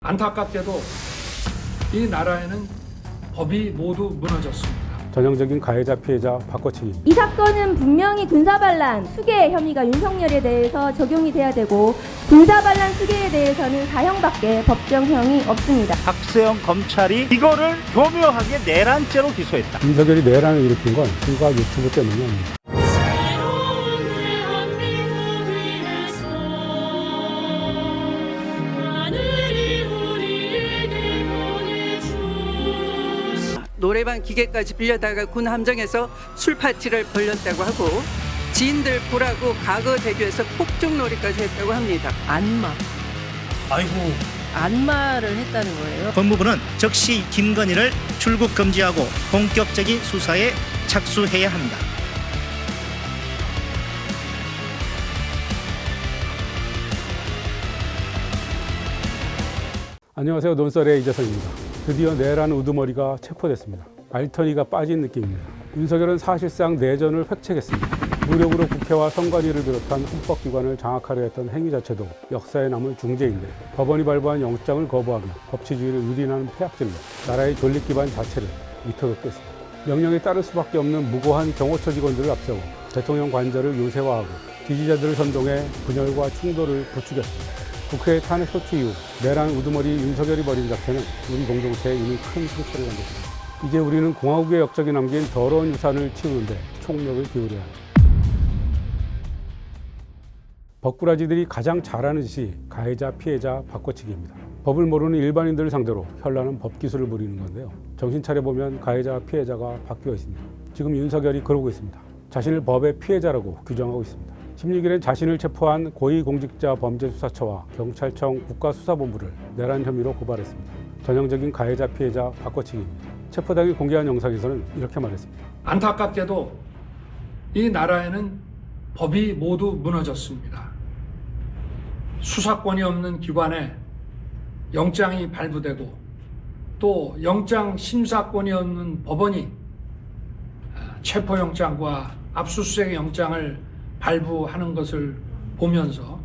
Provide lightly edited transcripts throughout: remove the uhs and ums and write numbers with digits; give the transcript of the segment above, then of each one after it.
안타깝게도 이 나라에는 법이 모두 무너졌습니다. 전형적인 가해자 피해자 바꿔치기입니다. 이 사건은 분명히 군사반란 수괴 혐의가 윤석열에 대해서 적용이 돼야 되고, 군사반란 수괴에 대해서는 사형밖에 법정형이 없습니다. 박세영 검찰이 이거를 교묘하게 내란죄로 기소했다. 윤석열이 내란을 일으킨 건 불과 유튜브 때문이 아닙니다. 노래방 기계까지 빌려다가 군 함정에서 술 파티를 벌였다고 하고, 지인들 보라고 과거 대교에서 폭죽놀이까지 했다고 합니다. 안마를 했다는 거예요. 법무부는 즉시 김건희를 출국 금지하고 본격적인 수사에 착수해야 합니다. 안녕하세요. 논설의 이재성입니다. 드디어 내란 우두머리가 체포됐습니다. 알터리가 빠진 느낌입니다. 윤석열은 사실상 내전을 획책했습니다. 무력으로 국회와 선관위를 비롯한 헌법기관을 장악하려 했던 행위 자체도 역사에 남을 중죄인데, 법원이 발부한 영장을 거부하며 법치주의를 유린하는 폐악질로 나라의 존립 기반 자체를 위태롭게 했습니다. 명령에 따를 수밖에 없는 무고한 경호처 직원들을 앞세워 대통령 관저를 요새화하고 지지자들을 선동해 분열과 충돌을 부추겼습니다. 국회 탄핵 소추 이후 내란 우두머리 윤석열이 벌인 작태는 우리 공동체에 이미 큰 상처를 남겼습니다. 이제 우리는 공화국의 역적이 남긴 더러운 유산을 치우는데 총력을 기울여야 합니다. 법꾸라지들이 가장 잘하는 짓이 가해자 피해자 바꿔치기입니다. 법을 모르는 일반인들을 상대로 현란한 법기술을 부리는 건데요. 정신 차려보면 가해자 피해자가 바뀌어 있습니다. 지금 윤석열이 그러고 있습니다. 자신을 법의 피해자라고 규정하고 있습니다. 16일엔 자신을 체포한 고위공직자범죄수사처와 경찰청 국가수사본부를 내란 혐의로 고발했습니다. 전형적인 가해자 피해자 바꿔치기입니다. 체포당일 공개한 영상에서는 이렇게 말했습니다. 안타깝게도 이 나라에는 법이 모두 무너졌습니다. 수사권이 없는 기관에 영장이 발부되고, 또 영장 심사권이 없는 법원이 체포영장과 압수수색 영장을 발부하는 것을 보면서,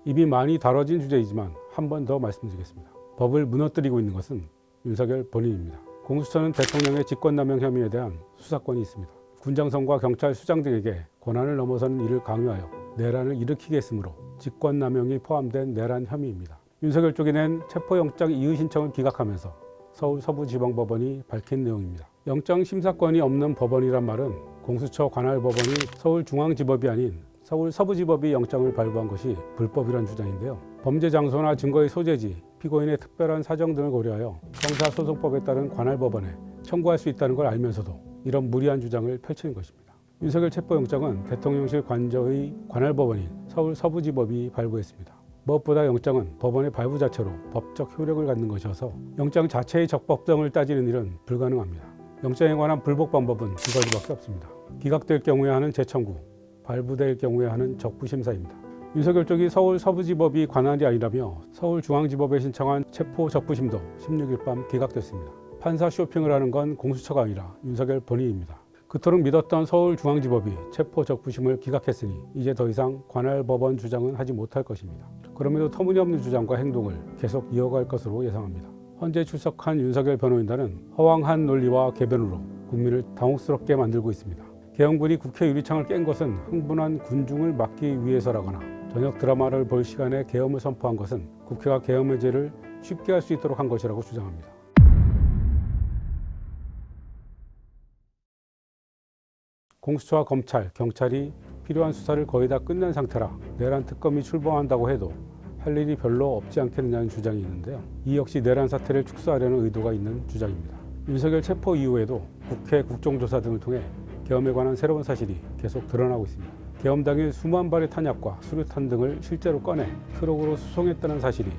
이미 많이 다뤄진 주제이지만 한 번 더 말씀드리겠습니다. 법을 무너뜨리고 있는 것은 윤석열 본인입니다. 공수처는 대통령의 직권남용 혐의에 대한 수사권이 있습니다. 군장성과 경찰 수장 등에게 권한을 넘어서는 일을 강요하여 내란을 일으키게 했으므로 직권남용이 포함된 내란 혐의입니다. 윤석열 쪽이 낸 체포영장 이의 신청을 기각하면서 서울 서부지방법원이 밝힌 내용입니다. 영장 심사권이 없는 법원이란 말은 공수처 관할 법원이 서울중앙지법이 아닌 서울 서부지법이 영장을 발부한 것이 불법이란 주장인데요. 범죄 장소나 증거의 소재지, 피고인의 특별한 사정 등을 고려하여 형사소송법에 따른 관할 법원에 청구할 수 있다는 걸 알면서도 이런 무리한 주장을 펼치는 것입니다. 윤석열 체포영장은 대통령실 관저의 관할 법원인 서울 서부지법이 발부했습니다. 무엇보다 영장은 법원의 발부 자체로 법적 효력을 갖는 것이어서 영장 자체의 적법성을 따지는 일은 불가능합니다. 영장에 관한 불복 방법은 두 가지밖에 없습니다. 기각될 경우에 하는 재청구, 발부될 경우에 하는 적부심사입니다. 윤석열 쪽이 서울 서부지법이 관할이 아니라며 서울중앙지법에 신청한 체포 적부심도 16일 밤 기각됐습니다. 판사 쇼핑을 하는 건 공수처가 아니라 윤석열 본인입니다. 그토록 믿었던 서울중앙지법이 체포 적부심을 기각했으니 이제 더 이상 관할 법원 주장은 하지 못할 것입니다. 그럼에도 터무니없는 주장과 행동을 계속 이어갈 것으로 예상합니다. 헌재 출석한 윤석열 변호인단은 허황한 논리와 궤변으로 국민을 당혹스럽게 만들고 있습니다. 계엄군이 국회 유리창을 깬 것은 흥분한 군중을 막기 위해서라거나, 저녁 드라마를 볼 시간에 계엄을 선포한 것은 국회가 계엄 해제를 쉽게 할 수 있도록 한 것이라고 주장합니다. 공수처와 검찰, 경찰이 필요한 수사를 거의 다 끝낸 상태라 내란 특검이 출범한다고 해도 할 일이 별로 없지 않겠느냐는 주장이 있는데요. 이 역시 내란 사태를 축소하려는 의도가 있는 주장입니다. 윤석열 체포 이후에도 국회 국정조사 등을 통해 계엄에 관한 새로운 사실이 계속 드러나고 있습니다. 계엄 당일 수만 발의 탄약과 수류탄 등을 실제로 꺼내 트럭으로 수송했다는 사실이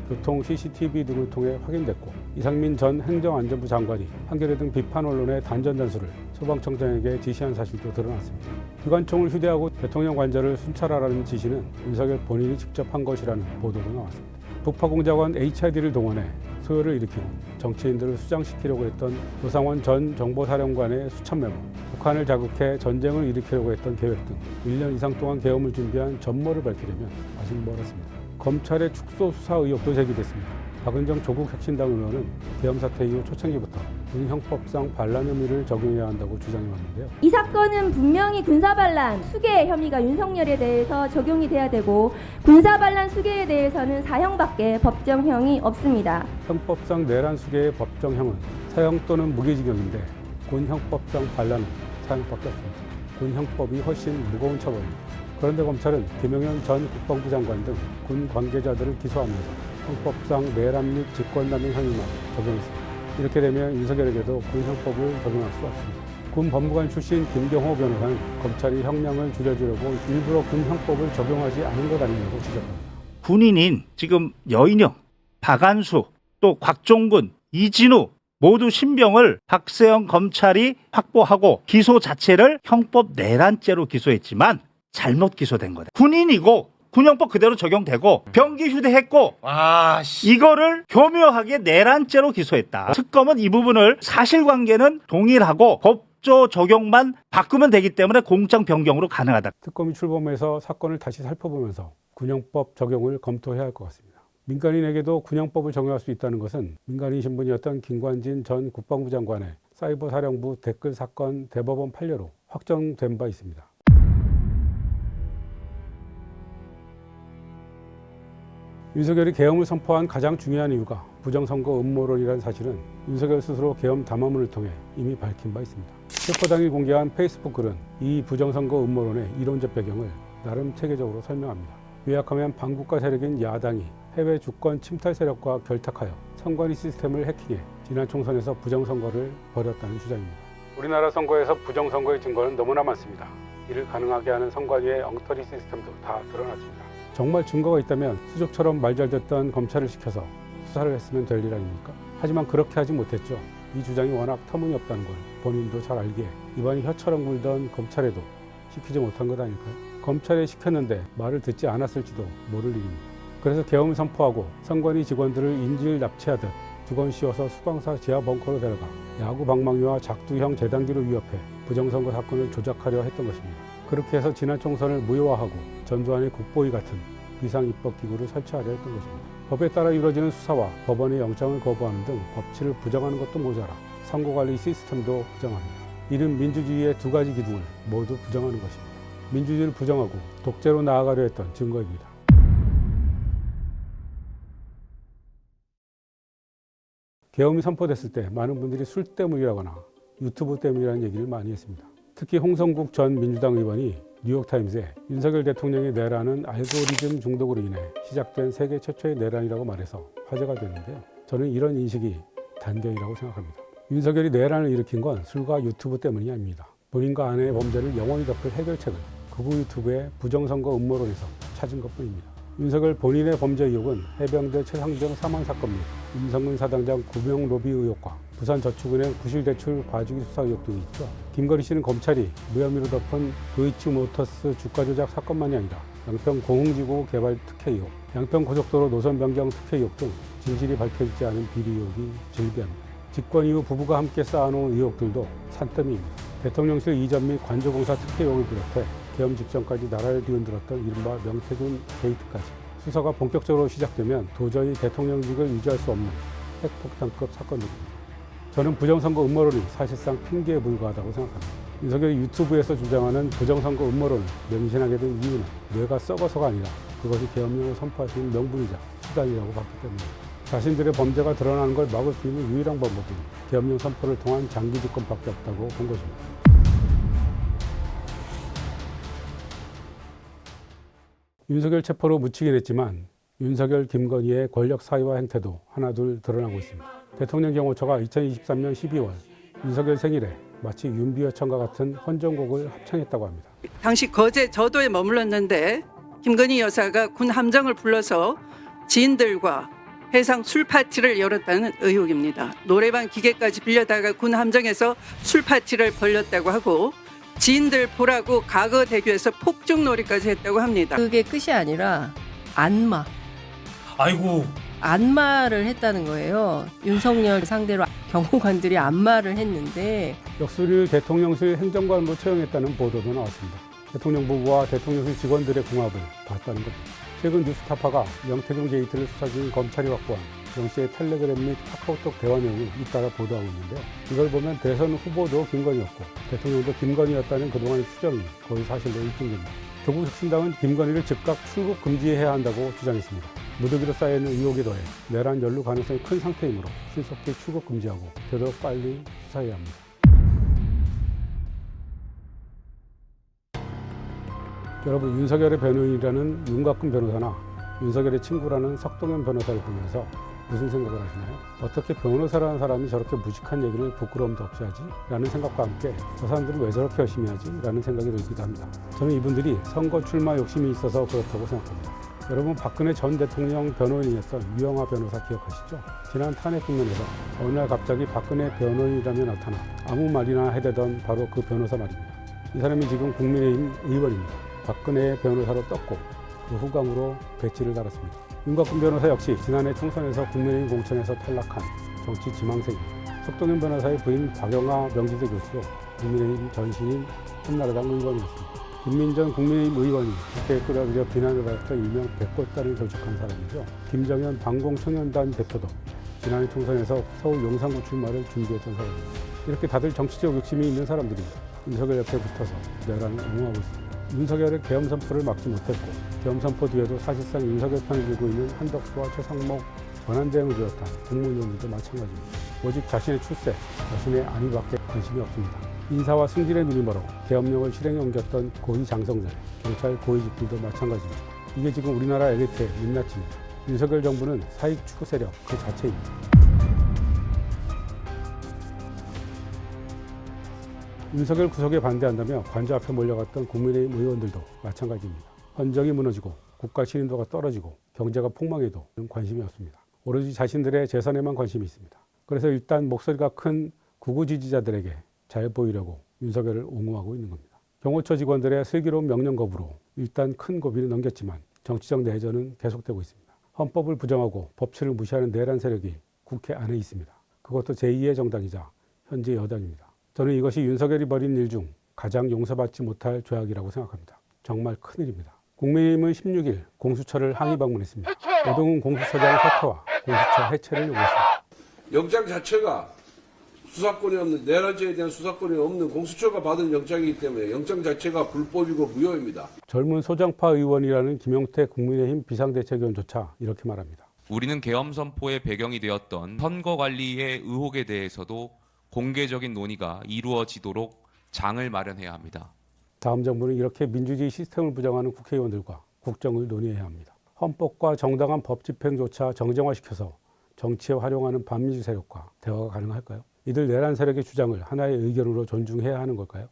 교통 CCTV 등을 통해 확인됐고, 이상민 전 행정안전부 장관이 한겨레 등 비판 언론의 단전단수를 소방청장에게 지시한 사실도 드러났습니다. 기관총을 휴대하고 대통령 관저를 순찰하라는 지시는 윤석열 본인이 직접 한 것이라는 보도도 나왔습니다. 북파공작원 HID를 동원해 소요를 일으키고 정치인들을 수장시키려고 했던 노상원 전 정보사령관의 수천 메모, 북한을 자극해 전쟁을 일으키려고 했던 계획 등 1년 이상 동안 계엄을 준비한 전모를 밝히려면 아직 멀었습니다. 검찰의 축소 수사 의혹도 제기됐습니다. 박은정 조국 혁신당 의원은 계엄 사태 이후 초창기부터 군형법상 반란 혐의를 적용해야 한다고 주장해 왔는데요. 이 사건은 분명히 군사반란 수괴 혐의가 윤석열에 대해서 적용이 돼야 되고 군사반란 수괴에 대해서는 사형밖에 법정형이 없습니다. 형법상 내란 수괴의 법정형은 사형 또는 무기징역인데 군형법상 반란은 사형밖에 없습니다. 군형법이 훨씬 무거운 처벌입니다. 그런데 검찰은 김영현 전 국방부 장관 등 군 관계자들을 기소하면서 형법상 내란 및 직권남용 혐의만 적용했습니다. 이렇게 되면 윤석열에게도 군형법을 적용할 수 없습니다. 군 법무관 출신 김경호 변호사는 검찰이 형량을 줄여주려고 일부러 군형법을 적용하지 않은 것 아니냐고 지적합니다. 군인인 지금 여인영, 박안수, 또 곽종근, 이진우 모두 신병을 박세영 검찰이 확보하고 기소 자체를 형법 내란죄로 기소했지만 잘못 기소된 거다. 군인이고 군형법 그대로 적용되고 병기 휴대했고 이거를 교묘하게 내란죄로 기소했다. 특검은 이 부분을 사실관계는 동일하고 법조 적용만 바꾸면 되기 때문에 공장 변경으로 가능하다. 특검이 출범해서 사건을 다시 살펴보면서 군형법 적용을 검토해야 할 것 같습니다. 민간인에게도 군형법을 적용할 수 있다는 것은 민간인 신분이었던 김관진 전 국방부 장관의 사이버 사령부 댓글 사건 대법원 판례로 확정된 바 있습니다. 윤석열이 계엄을 선포한 가장 중요한 이유가 부정선거 음모론이라는 사실은 윤석열 스스로 계엄 담화문을 통해 이미 밝힌 바 있습니다. 체포 당일 공개한 페이스북 글은 이 부정선거 음모론의 이론적 배경을 나름 체계적으로 설명합니다. 요약하면 반국가 세력인 야당이 해외 주권 침탈 세력과 결탁하여 선관위 시스템을 해킹해 지난 총선에서 부정선거를 벌였다는 주장입니다. 우리나라 선거에서 부정선거의 증거는 너무나 많습니다. 이를 가능하게 하는 선관위의 엉터리 시스템도 다 드러났습니다. 정말 증거가 있다면 수족처럼 말 잘 듣던 검찰을 시켜서 수사를 했으면 될 일 아닙니까? 하지만 그렇게 하지 못했죠. 이 주장이 워낙 터무니없다는 걸 본인도 잘 알기에 입안이 혀처럼 굴던 검찰에도 시키지 못한 것 아닐까요? 검찰에 시켰는데 말을 듣지 않았을지도 모를 일입니다. 그래서 계엄을 선포하고 선관위 직원들을 인질 납치하듯 두건 씌워서 수방사 지하 벙커로 데려가 야구 방망이와 작두형 재단기로 위협해 부정선거 사건을 조작하려 했던 것입니다. 그렇게 해서 지난 총선을 무효화하고 전두환의 국보위 같은 비상입법기구를 설치하려 했던 것입니다. 법에 따라 이루어지는 수사와 법원의 영장을 거부하는 등 법치를 부정하는 것도 모자라 선거관리 시스템도 부정합니다. 이는 민주주의의 두 가지 기둥을 모두 부정하는 것입니다. 민주주의를 부정하고 독재로 나아가려 했던 증거입니다. 계엄이 선포됐을 때 많은 분들이 술 때문이라거나 유튜브 때문이라는 얘기를 많이 했습니다. 특히 홍성국 전 민주당 의원이 뉴욕타임스에 윤석열 대통령의 내란은 알고리즘 중독으로 인해 시작된 세계 최초의 내란이라고 말해서 화제가 됐는데요. 저는 이런 인식이 단견이라고 생각합니다. 윤석열이 내란을 일으킨 건 술과 유튜브 때문이 아닙니다. 본인과 아내의 범죄를 영원히 덮을 해결책을 극우 유튜브의 부정선거 음모론에서 찾은 것뿐입니다. 윤석열 본인의 범죄 의혹은 해병대 최상병 사망 사건 및 임성근 사당장 구명 로비 의혹과 부산저축은행 부실대출 봐주기 수사 의혹 등이 있죠. 김건희 씨는 검찰이 무혐의로 덮은 도이치모터스 주가 조작 사건만이 아니라 양평 공흥지구 개발 특혜 의혹, 양평 고속도로 노선 변경 특혜 의혹 등 진실이 밝혀지지 않은 비리 의혹이 즐비합니다. 집권 이후 부부가 함께 쌓아놓은 의혹들도 산더미입니다. 대통령실 이전 및 관저공사 특혜 의혹을 비롯해 계엄 직전까지 나라를 뒤흔들었던 이른바 명태균 게이트까지 수사가 본격적으로 시작되면 도저히 대통령직을 유지할 수 없는 핵폭탄급 사건들입니다. 저는 부정선거 음모론이 사실상 핑계에 불과하다고 생각합니다. 윤석열이 유튜브에서 주장하는 부정선거 음모론을 맹신하게 된 이유는 뇌가 썩어서가 아니라 그것이 계엄령을 선포할 수 있는 명분이자 수단이라고 봤기 때문입니다. 자신들의 범죄가 드러나는 걸 막을 수 있는 유일한 방법은 계엄령 선포를 통한 장기 집권밖에 없다고 본 것입니다. 윤석열 체포로 묻히긴 했지만 윤석열, 김건희의 권력 사유와 행태도 하나둘 드러나고 있습니다. 대통령 경호처가 2023년 12월 윤석열 생일에 마치 윤비어천과 같은 헌정곡을 합창했다고 합니다. 당시 거제 저도에 머물렀는데 김건희 여사가 군 함정을 불러서 지인들과 해상 술 파티를 열었다는 의혹입니다. 노래방 기계까지 빌려다가 군 함정에서 술 파티를 벌였다고 하고 지인들 보라고 과거대교에서 폭죽놀이까지 했다고 합니다. 그게 끝이 아니라 안마. 아이고. 안마를 했다는 거예요. 윤석열 상대로 경호관들이 안마를 했는데 역술일 대통령실 행정관으로 채용했다는 보도도 나왔습니다. 대통령 부부와 대통령실 직원들의 궁합을 봤다는 겁니다. 최근 뉴스타파가 명태균 게이트를 수사 중인 검찰이 확보한 영 씨의 텔레그램 및 카카오톡 대화 내용이 잇따라 보도하고 있는데요. 이걸 보면 대선 후보도 김건희였고 대통령도 김건희였다는 그동안의 추정이 거의 사실로 입증됩니다. 조국혁신당은 김건희를 즉각 출국 금지해야 한다고 주장했습니다. 무더기로 쌓여있는 의혹에 더해 내란 연루 가능성이 큰 상태이므로 신속히 출국 금지하고 되도록 빨리 수사해야 합니다. 여러분, 윤석열의 변호인이라는 윤곽근 변호사나 윤석열의 친구라는 석동현 변호사를 보면서 무슨 생각을 하시나요? 어떻게 변호사라는 사람이 저렇게 무식한 얘기를 부끄러움도 없이 하지? 라는 생각과 함께 저 사람들은 왜 저렇게 열심히 하지? 라는 생각이 들기도 합니다. 저는 이분들이 선거 출마 욕심이 있어서 그렇다고 생각합니다. 여러분, 박근혜 전 대통령 변호인이었던 유영하 변호사 기억하시죠? 지난 탄핵 국면에서 어느 날 갑자기 박근혜 변호인이라며 나타나 아무 말이나 해대던 바로 그 변호사 말입니다. 이 사람이 지금 국민의힘 의원입니다. 박근혜 변호사로 떴고 그 후광으로 배지를 달았습니다. 윤곽근 변호사 역시 지난해 총선에서 국민의힘 공천에서 탈락한 정치 지망생입니다. 석동현 변호사의 부인 박영하 명지대 교수도 국민의힘 전신인 한나라당 의원이었습니다. 김민전 국민의힘 의원이 국회에 끌어들여 비난을 받았던 일명 백골단을 조직한 사람이죠. 김정현 방공청년단 대표도 지난해 총선에서 서울 용산구 출마를 준비했던 사람입니다. 이렇게 다들 정치적 욕심이 있는 사람들이 윤석열 옆에 붙어서 내란을 옹호하고 있습니다. 윤석열의 계엄 선포를 막지 못했고 계엄 선포 뒤에도 사실상 윤석열 편을 들고 있는 한덕수와 최상목 권한대행을 비롯한 국무위원들도 마찬가지입니다. 오직 자신의 출세, 자신의 안위밖에 관심이 없습니다. 인사와 승진의 눈이 멀어 계엄령을 실행에 옮겼던 고위 장성들, 경찰 고위직들도 마찬가지입니다. 이게 지금 우리나라 엘리트의 민낯입니다. 윤석열 정부는 사익 추구 세력 그 자체입니다. 윤석열 구속에 반대한다며 관저 앞에 몰려갔던 국민의힘 의원들도 마찬가지입니다. 헌정이 무너지고 국가 신인도가 떨어지고 경제가 폭망해도 관심이 없습니다. 오로지 자신들의 재산에만 관심이 있습니다. 그래서 일단 목소리가 큰 구구 지지자들에게 잘 보이려고 윤석열을 옹호하고 있는 겁니다. 경호처 직원들의 슬기로운 명령 거부로 일단 큰 고비를 넘겼지만 정치적 내전은 계속되고 있습니다. 헌법을 부정하고 법치를 무시하는 내란 세력이 국회 안에 있습니다. 그것도 제2의 정당이자 현재 여당입니다. 저는 이것이 윤석열이 벌인 일 중 가장 용서받지 못할 죄악이라고 생각합니다. 정말 큰일입니다. 국민의힘은 16일 공수처를 항의 방문했습니다. 오동훈 공수처장 사퇴와 공수처 해체를 요구했습니다. 영장 자체가 수사권이 없는, 내란죄에 대한 수사권이 없는 공수처가 받은 영장이기 때문에 영장 자체가 불법이고 무효입니다. 젊은 소장파 의원이라는 김용태 국민의힘 비상대책위원조차 이렇게 말합니다. 우리는 계엄 선포의 배경이 되었던 선거 관리의 의혹에 대해서도 공개적인 논의가 이루어지도록 장을 마련해야 합니다. 다음 정부는 이렇게 민주주의 시스템을 부정하는 국회의원들과 국정을 논의해야 합니다. 헌법과 정당한 법 집행조차 정쟁화시켜서 정치에 활용하는 반민주 세력과 대화가 가능할까요? 이들 내란 세력의 주장을 하나의 의견으로 존중해야 하는 걸까요?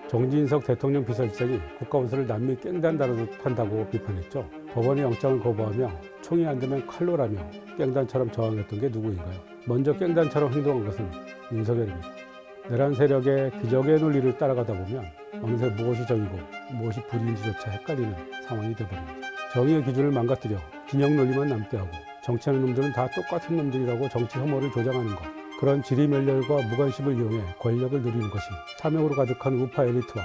정진석 대통령 비서실장이 국가원수를 남미 깽단 다루듯 한다고 비판했죠. 법원의 영장을 거부하며 총이 안 되면 칼로라며 깽단처럼 저항했던 게 누구인가요? 먼저 깽단처럼 행동한 것은 윤석열입니다. 내란 세력의 기적의 논리를 따라가다 보면 어느새 무엇이 정이고 무엇이 불의인지조차 헷갈리는 상황이 되어버립니다. 정의의 기준을 망가뜨려 진영 논리만 남게 하고 정치하는 놈들은 다 똑같은 놈들이라고 정치 혐오를 조장하는 것, 그런 지리멸렬과 무관심을 이용해 권력을 누리는 것이 탐욕으로 가득한 우파 엘리트와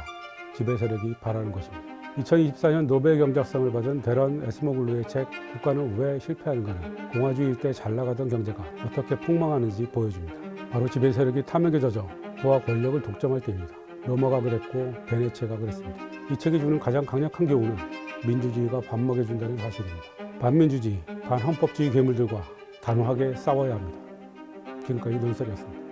지배 세력이 바라는 것입니다. 2024년 노벨 경제학상을 받은 데런 에스모글루의 책 국가는 왜 실패하는가는 공화주의 일대 잘 나가던 경제가 어떻게 폭망하는지 보여줍니다. 바로 지배 세력이 탐욕에 젖어 부와 권력을 독점할 때입니다. 로마가 그랬고 베네치아가 그랬습니다. 이 책이 주는 가장 강력한 교훈은 민주주의가 밥 먹여준다는 사실입니다. 반민주주의, 반헌법주의 괴물들과 단호하게 싸워야 합니다. 지금까지 논설이었습니다.